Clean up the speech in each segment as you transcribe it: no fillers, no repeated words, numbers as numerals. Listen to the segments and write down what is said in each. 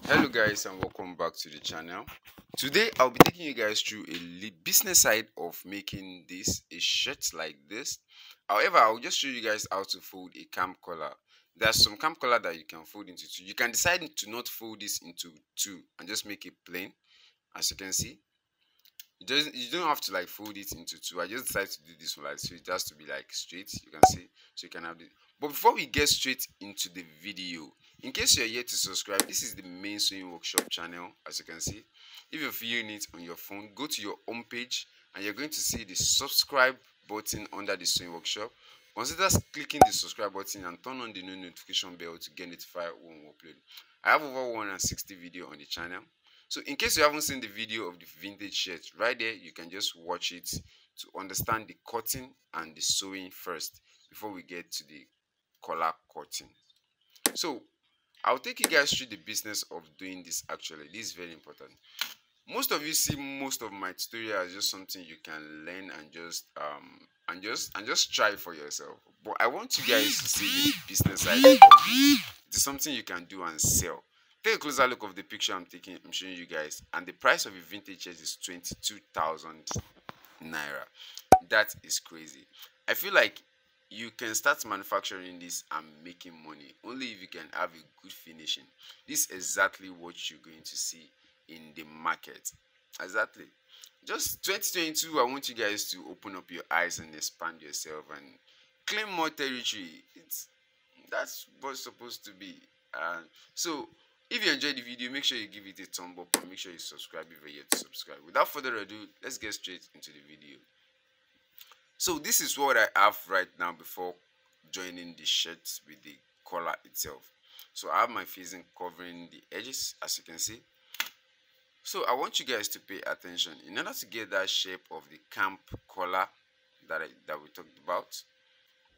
Hello guys and welcome back to the channel. Today I'll be taking you guys through a business side of making this a shirt like this. However, I'll just show you guys how to fold a cam collar. There's some cam collar that you can fold into two. You can decide to not fold this into two and just make it plain. As you can see, you don't have to like fold it into two. I just decided to do this one like so it has to be like straight. You can see, so you can have it. But before we get straight into the video, in case you're yet to subscribe, this is the main sewing workshop channel. As you can see, if you're viewing it on your phone, go to your home page and you're going to see the subscribe button under the sewing workshop. Consider clicking the subscribe button and turn on the notification bell to get notified when we upload. I have over 160 videos on the channel. So in case you haven't seen the video of the vintage shirt, right there you can just watch it to understand the cutting and the sewing first before we get to the collar cutting. So I'll take you guys through the business of doing this. Actually, this is very important. Most of you see most of my tutorial as just something you can learn and just try for yourself. But I want you guys to see the business side of it. It's something you can do and sell. Take a closer look of the picture I'm showing you guys, and the price of a vintage shirt is 22,000 naira. That is crazy. I feel like you can start manufacturing this and making money only if you can have a good finishing. This is exactly what you're going to see in the market. Exactly. Just 2022, I want you guys to open up your eyes and expand yourself and claim more territory. That's what's supposed to be. So if you enjoyed the video, make sure you give it a thumb up and make sure you subscribe if you're yet to subscribe. Without further ado, let's get straight into the video. So this is what I have right now before joining the shirt with the collar itself. So I have my facing covering the edges, as you can see. So I want you guys to pay attention in order to get that shape of the camp collar that we talked about.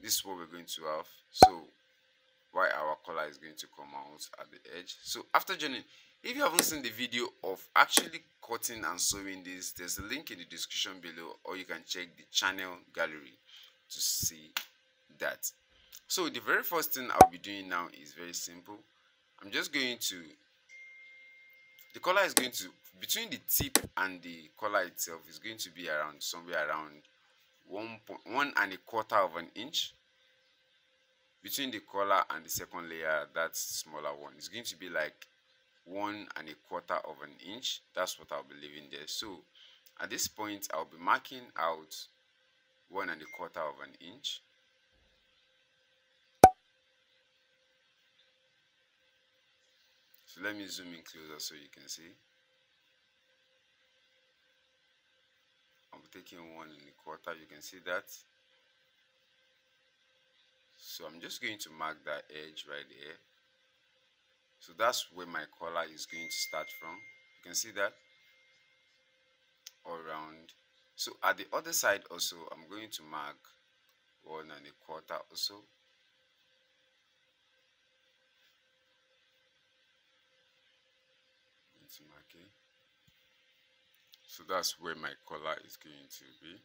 This is what we're going to have. So why our collar is going to come out at the edge. So after joining, if you haven't seen the video of actually cutting and sewing this, there's a link in the description below, or you can check the channel gallery to see that. So the very first thing I'll be doing now is very simple. I'm just going to, the collar is going to, between the tip and the collar itself is going to be around somewhere around 1.1 of an inch. Between the collar and the second layer, that smaller one, is going to be like 1.25 of an inch. That's what I'll be leaving there. So at this point I'll be marking out 1.25 of an inch. So let me zoom in closer so you can see. I'll be taking 1.25. You can see that. So I'm just going to mark that edge right here. So that's where my collar is going to start from. You can see that all around. So at the other side also, I'm going to mark 1.25 also. Going to mark it. So that's where my collar is going to be.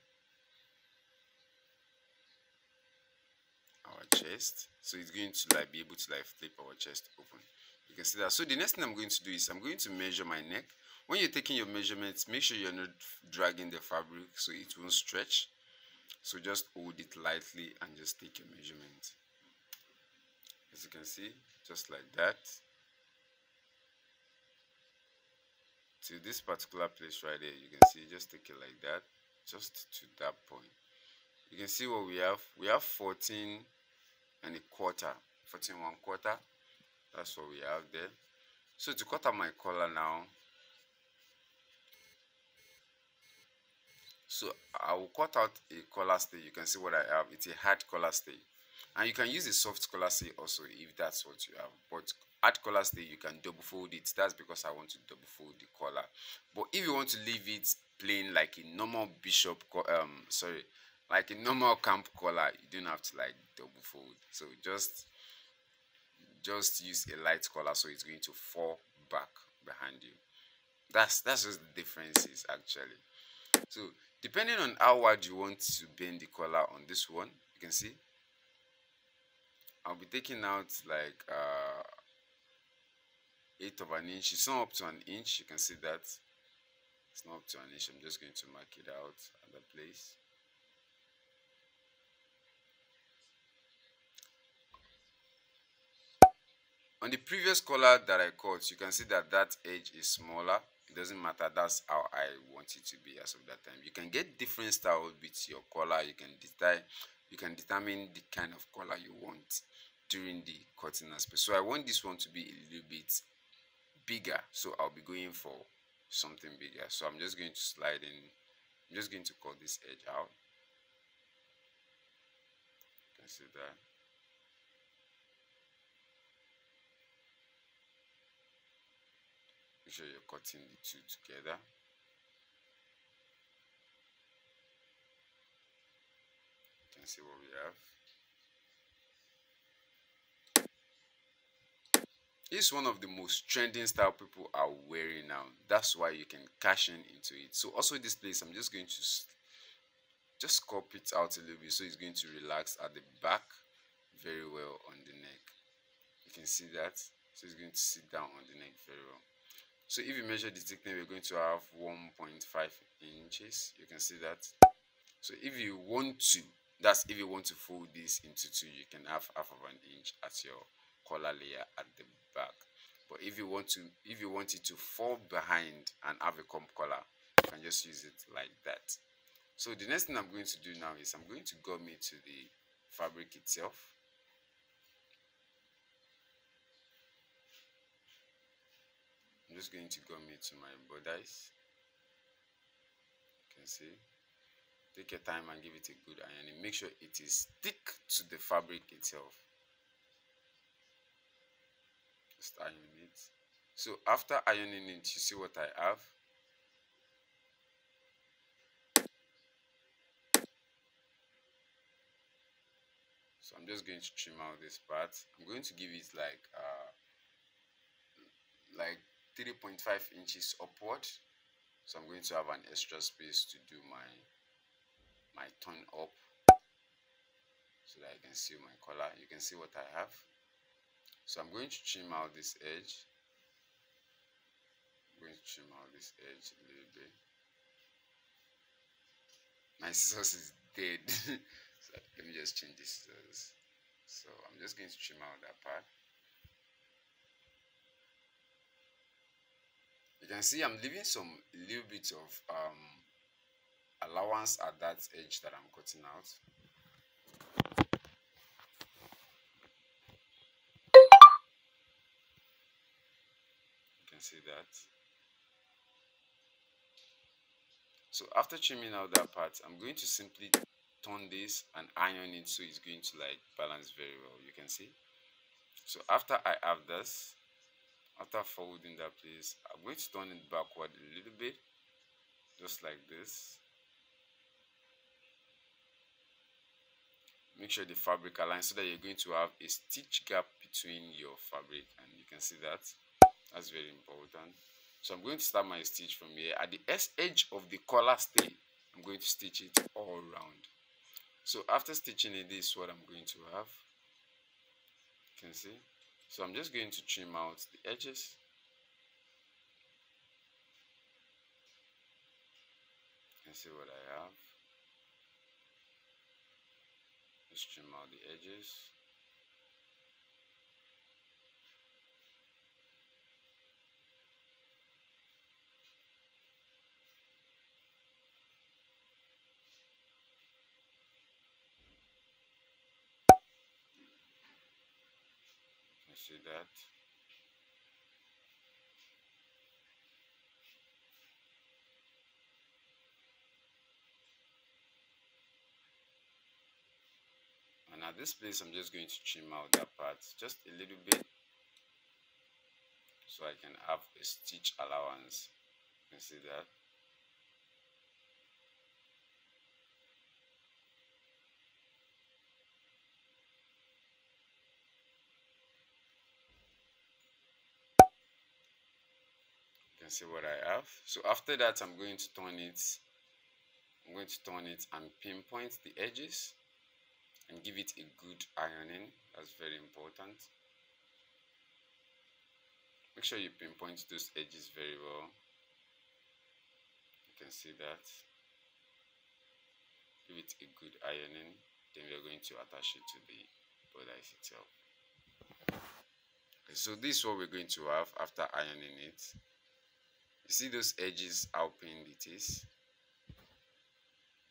Our chest, so it's going to like be able to like flip our chest open. You can see that. So the next thing I'm going to do is I'm going to measure my neck. When you're taking your measurements, make sure you're not dragging the fabric so it won't stretch. So just hold it lightly and just take your measurement. As you can see, just like that, to this particular place right there. You can see, just take it like that, just to that point. You can see what we have. We have 14.25. 14.25. That's what we have there. So to cut out my collar now, so I will cut out a collar stay. You can see what I have. It's a hard collar stay, and you can use a soft collar stay also if that's what you have. But hard collar stay, you can double fold it. That's because I want to double fold the collar. But if you want to leave it plain like a normal like a normal camp collar, you don't have to like double fold. So just use a light collar so it's going to fall back behind you. That's just the differences actually. So depending on how wide you want to bend the collar on this one, you can see I'll be taking out like eighth of an inch. It's not up to an inch. You can see that it's not up to an inch. I'm just going to mark it out at the place. On the previous collar that I cut, you can see that that edge is smaller. It doesn't matter, that's how I want it to be as of that time. You can get different styles with your collar. You can determine the kind of collar you want during the cutting aspect. So I want this one to be a little bit bigger, so I'll be going for something bigger. So I'm just going to slide in. I'm just going to cut this edge out. You can see that. Make sure you're cutting the two together. You can see what we have. It's one of the most trending style people are wearing now. That's why you can cash in into it. So also this place, I'm just going to just crop it out a little bit, so it's going to relax at the back very well on the neck. You can see that. So it's going to sit down on the neck very well. So if you measure the thickness, we're going to have 1.5 inches. You can see that. So if you want to, that's if you want to fold this into two, you can have half of an inch at your collar layer at the back. But if you want it to fall behind and have a comp collar, you can just use it like that. So the next thing I'm going to do now is I'm going to gum it to the fabric itself. I'm just going to gum it to my bodice. You can see. Take your time and give it a good ironing. Make sure it is stick to the fabric itself. Just iron it. So after ironing it, you see what I have. So I'm just going to trim out this part. I'm going to give it like 3.5 inches upward. So I'm going to have an extra space to do my turn up, so that I can see my collar. You can see what I have. So I'm going to trim out this edge. I'm going to trim out this edge a little bit. My scissors is dead. So let me just change this scissors. So I'm just going to trim out that part. You can see I'm leaving some little bit of allowance at that edge that I'm cutting out. You can see that. So after trimming out that part, I'm going to simply turn this and iron it, so it's going to like balance very well. You can see. So after I have this, after folding that place, I'm going to turn it backward a little bit, just like this. Make sure the fabric aligns so that you're going to have a stitch gap between your fabric, and you can see that. That's very important. So I'm going to start my stitch from here. At the edge of the collar stay, I'm going to stitch it all around. So after stitching it, this is what I'm going to have. You can see. So I'm just going to trim out the edges. You can see what I have. Just trim out the edges. You see that. And at this place, I'm just going to trim out that part just a little bit, so I can have a stitch allowance. You can see that. You can see what I have. So after that, I'm going to turn it. I'm going to turn it and pinpoint the edges and give it a good ironing. That's very important. Make sure you pinpoint those edges very well. You can see that. Give it a good ironing, then we are going to attach it to the bodice itself. Okay, so this is what we're going to have after ironing it. You see those edges, how pinned it is.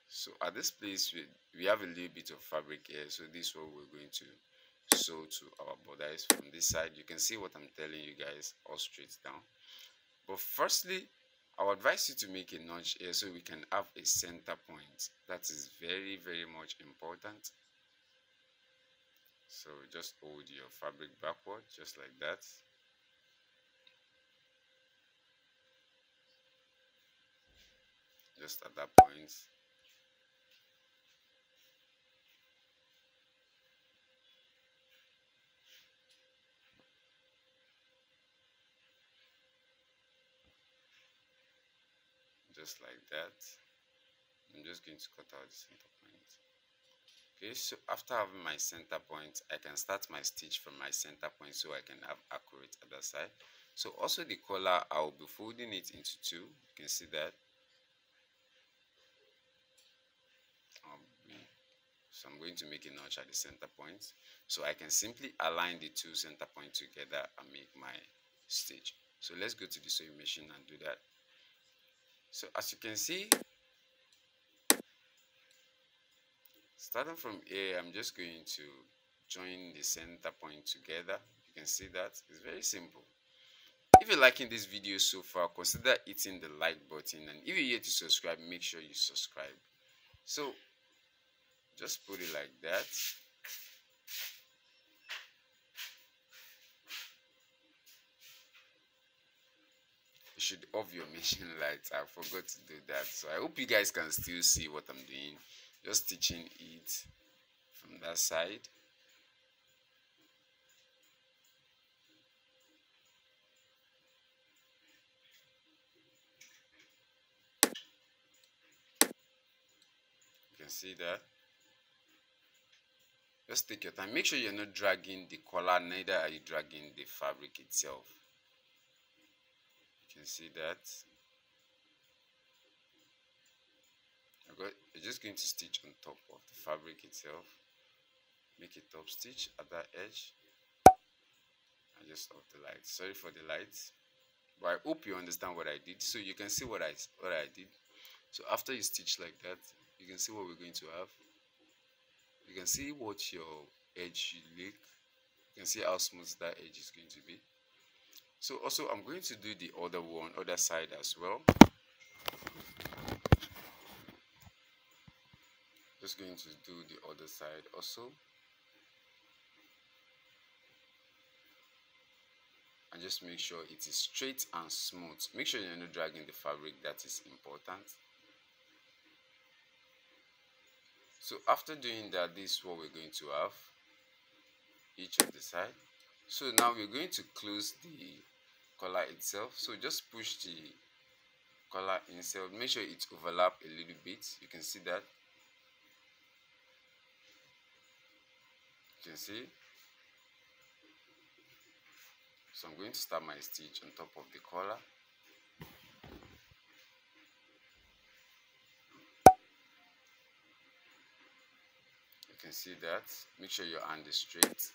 So at this place we have a little bit of fabric here, so this is what we're going to sew to our bodice. From this side you can see what I'm telling you guys, all straight down. But firstly, I would advise you to make a notch here so we can have a center point. That is very, very much important. So just hold your fabric backward, just like that. Just at that point. Just like that. I'm just going to cut out the center point. Okay, so after having my center point, I can start my stitch from my center point so I can have accurate other side. So also the collar, I'll be folding it into two. You can see that. So I'm going to make a notch at the center point. So I can simply align the two center points together and make my stitch. So let's go to the sewing machine and do that. So as you can see, starting from here, I'm just going to join the center point together. You can see that it's very simple. If you're liking this video so far, consider hitting the like button, and if you're here to subscribe, make sure you subscribe. So just put it like that. You should off your machine lights. I forgot to do that. So I hope you guys can still see what I'm doing. Just stitching it from that side. You can see that. Just take your time. Make sure you're not dragging the collar, neither are you dragging the fabric itself. You can see that. You're just going to stitch on top of the fabric itself. Make a top stitch at that edge. I just off the light. Sorry for the lights, but I hope you understand what I did. So you can see what I did. So after you stitch like that, you can see what we're going to have. You can see what your edge should look. You can see how smooth that edge is going to be. So also I'm going to do the other side as well. Just going to do the other side also. And just make sure it is straight and smooth. Make sure you're not dragging the fabric, that is important. So after doing that, this is what we're going to have each of the side. So now we're going to close the collar itself. So just push the collar inside. Make sure it overlap a little bit. You can see that. You can see. So I'm going to start my stitch on top of the collar. You can see that. Make sure your hand is straight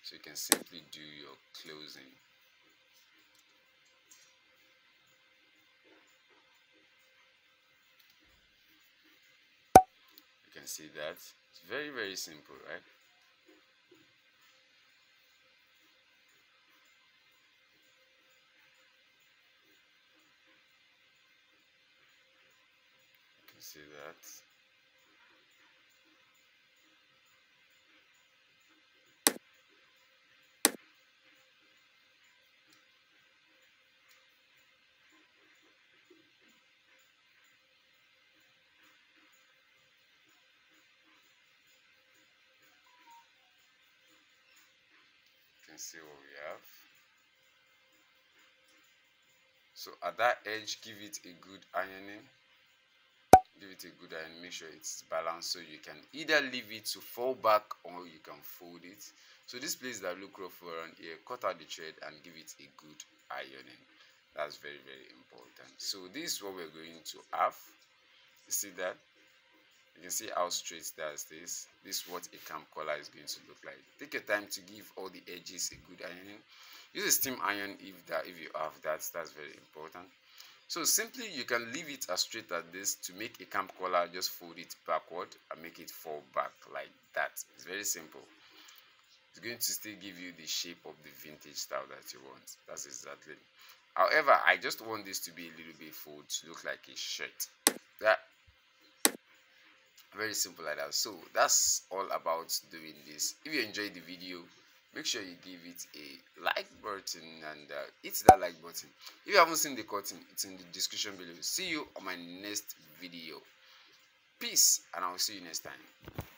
so you can simply do your closing. You can see that. It's very, very simple, right? You can see that. You can see what we have. So at that edge, give it a good ironing. give it a good iron, make sure it's balanced, so you can either leave it to fall back or you can fold it. So this place that look rough around here, cut out the thread and give it a good ironing. That's very, very important. So this is what we're going to have. You see that? You can see how straight that's this. This is what a cam collar is going to look like. Take your time to give all the edges a good ironing. Use a steam iron if you have that. That's very important. So simply you can leave it as straight as this. To make a cam collar, just fold it backward and make it fall back like that. It's very simple. It's going to still give you the shape of the vintage style that you want. That's exactly. However, I just want this to be a little bit fold to look like a shirt. That very simple like that. So that's all about doing this. If you enjoyed the video, make sure you give it a like button and hit that like button. If you haven't seen the cutting, it's in the description below. See you on my next video. Peace, and I'll see you next time.